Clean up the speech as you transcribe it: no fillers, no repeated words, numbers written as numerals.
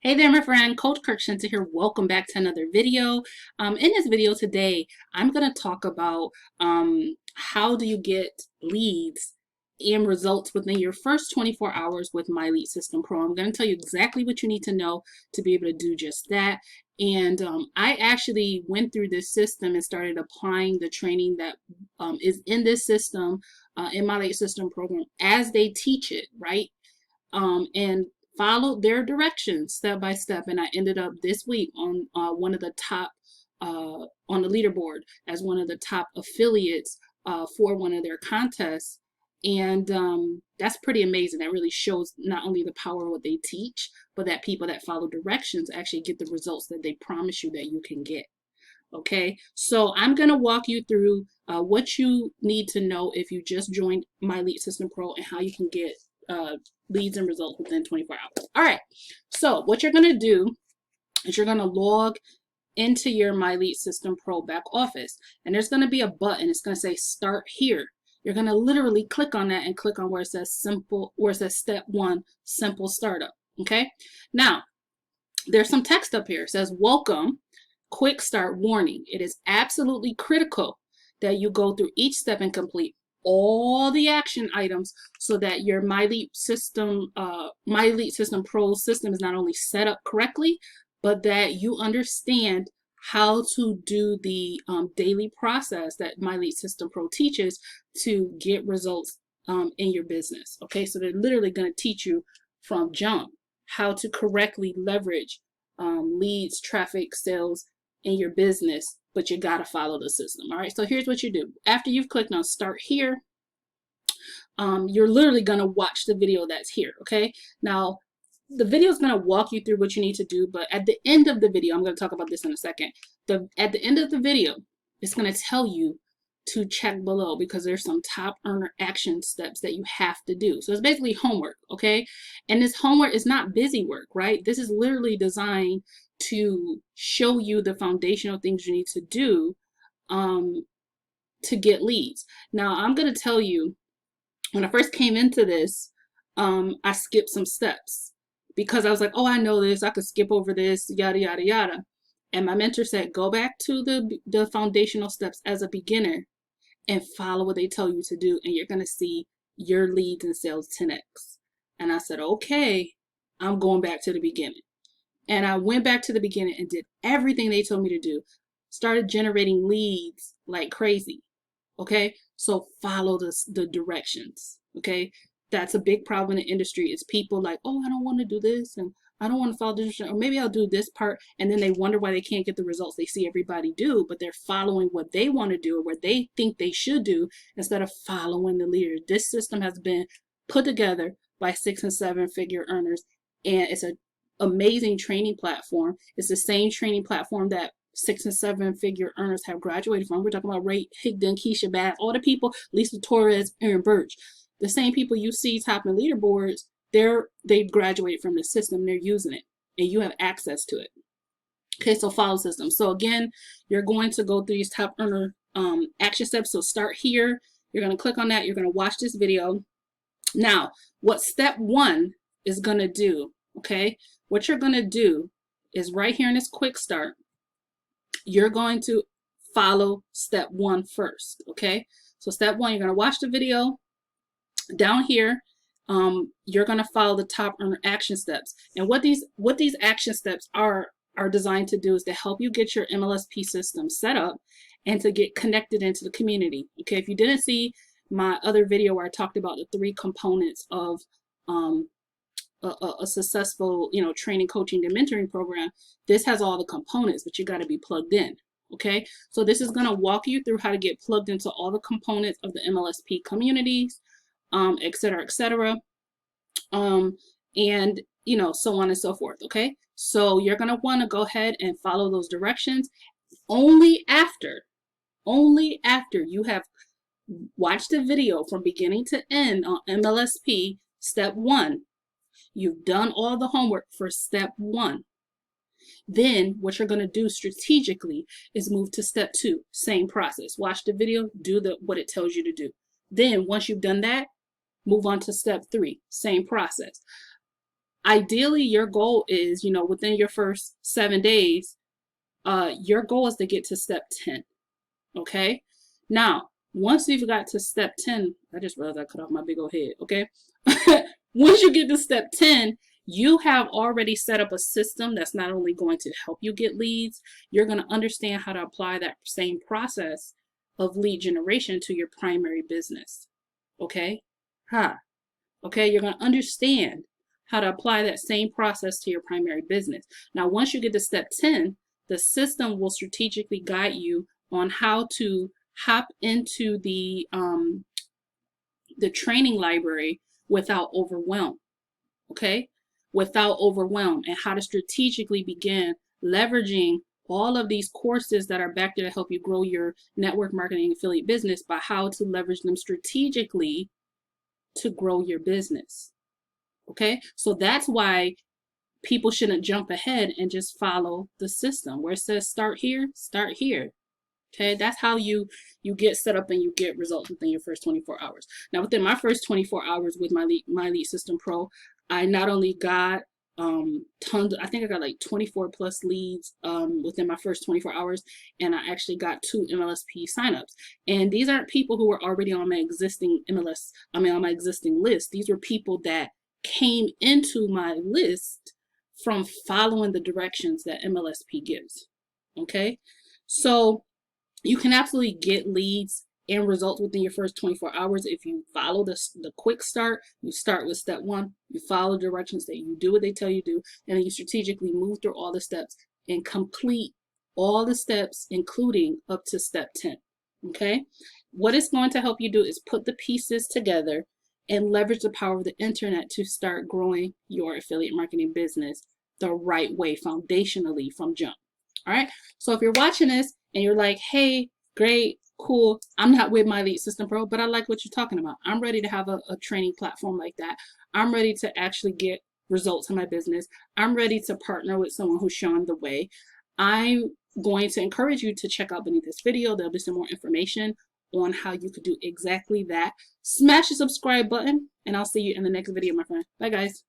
Hey there, my friend. Coach 𝐸𝐻𝐭 here. Welcome back to another video. In this video today, I'm going to talk about how do you get leads and results within your first 24 hours with My Lead System Pro. I'm going to tell you exactly what you need to know to be able to do just that. And I actually went through this system and started applying the training that is in this system, in My Lead System program, as they teach it, right? And followed their directions step by step, and I ended up this week on one of the top on the leaderboard as one of the top affiliates for one of their contests. And that's pretty amazing. That really shows not only the power of what they teach, but that people that follow directions actually get the results that they promise you that you can get. Okay, so I'm going to walk you through what you need to know if you just joined My Lead System Pro and how you can get leads and results within 24 hours. All right, so what you're going to do is you're going to log into your My Lead System Pro back office, and there's going to be a button. It's going to say start here. You're going to literally click on that and click on where it says simple, where it says step 1, simple startup. Okay, now there's some text up here. It says welcome, quick start warning. It is absolutely critical that you go through each step and complete all the action items so that your My Lead System Pro system is not only set up correctly, but that you understand how to do the daily process that My Lead System Pro teaches to get results in your business. Okay, so they're literally going to teach you from jump how to correctly leverage leads, traffic, sales in your business, but you got to follow the system. All right, so here's what you do. After you've clicked on start here, you're literally going to watch the video that's here. Okay, now the video is going to walk you through what you need to do, but at the end of the video, I'm going to talk about this in a second. At the end of the video, it's going to tell you to check below because there's some top earner action steps that you have to do. So it's basically homework, okay? And this homework is not busy work, right? This is literally designed to show you the foundational things you need to do to get leads. Now, I'm going to tell you, when I first came into this, I skipped some steps because I was like, oh, I know this. I could skip over this, yada, yada, yada. And my mentor said, go back to the foundational steps as a beginner and follow what they tell you to do, and you're going to see your leads and sales 10x. And I said, okay, I'm going back to the beginning. And I went back to the beginning and did everything they told me to do. Started generating leads like crazy. Okay, so follow the directions. Okay, that's a big problem in the industry. Is people like, oh, I don't want to do this, and I don't want to follow this, or maybe I'll do this part, and then they wonder why they can't get the results they see everybody do, but they're following what they want to do or what they think they should do instead of following the leader. This system has been put together by 6- and 7-figure earners, and it's an amazing training platform. It's the same training platform that 6- and 7-figure earners have graduated from. We're talking about Ray Higdon, Keisha Bass, all the people, Lisa Torres, Aaron Birch. The same people you see topping leaderboards, they graduated from the system, they're using it, and you have access to it. Okay, so follow the system. So again, you're going to go through these top earner action steps. So start here. You're going to click on that. You're going to watch this video. Now, what step 1 is going to do, okay, what you're going to do is right here in this quick start, you're going to follow step 1 first, okay? So step 1, you're going to watch the video. Down here, you're going to follow the top earner action steps. And what these action steps are designed to do is to help you get your MLSP system set up and to get connected into the community. Okay, if you didn't see my other video where I talked about the 3 components of a successful, training, coaching, and mentoring program, this has all the components, but you got to be plugged in. Okay, so this is going to walk you through how to get plugged into all the components of the MLSP communities, et cetera, et cetera, and so on and so forth. Okay, so you're going to want to go ahead and follow those directions only after you have watched the video from beginning to end on MLSP step 1. You've done all the homework for step 1. Then what you're going to do strategically is move to step 2. Same process. Watch the video, do what it tells you to do. Then once you've done that, move on to step 3. Same process. Ideally, your goal is, you know, within your first 7 days, your goal is to get to step 10. Okay. Now, once you've got to step 10, I just realized I cut off my big old head. Okay. Once you get to step 10, you have already set up a system that's not only going to help you get leads, you're going to understand how to apply that same process of lead generation to your primary business. Okay. Okay. You're going to understand how to apply that same process to your primary business. Now, once you get to step 10, the system will strategically guide you on how to hop into the training library without overwhelm, okay? Without overwhelm, and how to strategically begin leveraging all of these courses that are back there to help you grow your network marketing affiliate business, by how to leverage them strategically to grow your business, okay? So that's why people shouldn't jump ahead and just follow the system where it says start here, start here. Okay, that's how you get set up and you get results within your first 24 hours. Now, within my first 24 hours with my lead system pro, I not only got tons, I think I got like 24 plus leads within my first 24 hours, and I actually got 2 MLSP signups. And these aren't people who were already on my existing on my existing list. These were people that came into my list from following the directions that MLSP gives. Okay, so you can absolutely get leads and results within your first 24 hours if you follow the quick start. You start with step 1, you follow the directions, that you do what they tell you to do, and then you strategically move through all the steps and complete all the steps, including up to step 10. Okay, what it's going to help you do is put the pieces together and leverage the power of the internet to start growing your affiliate marketing business the right way, foundationally, from jump. All right, so if you're watching this and you're like, hey, great, cool, I'm not with my lead system pro, but I like what you're talking about. I'm ready to have a training platform like that. I'm ready to actually get results in my business. I'm ready to partner with someone who's showing the way. I'm going to encourage you to check out beneath this video. There'll be some more information on how you could do exactly that. Smash the subscribe button, and I'll see you in the next video, my friend. Bye, guys.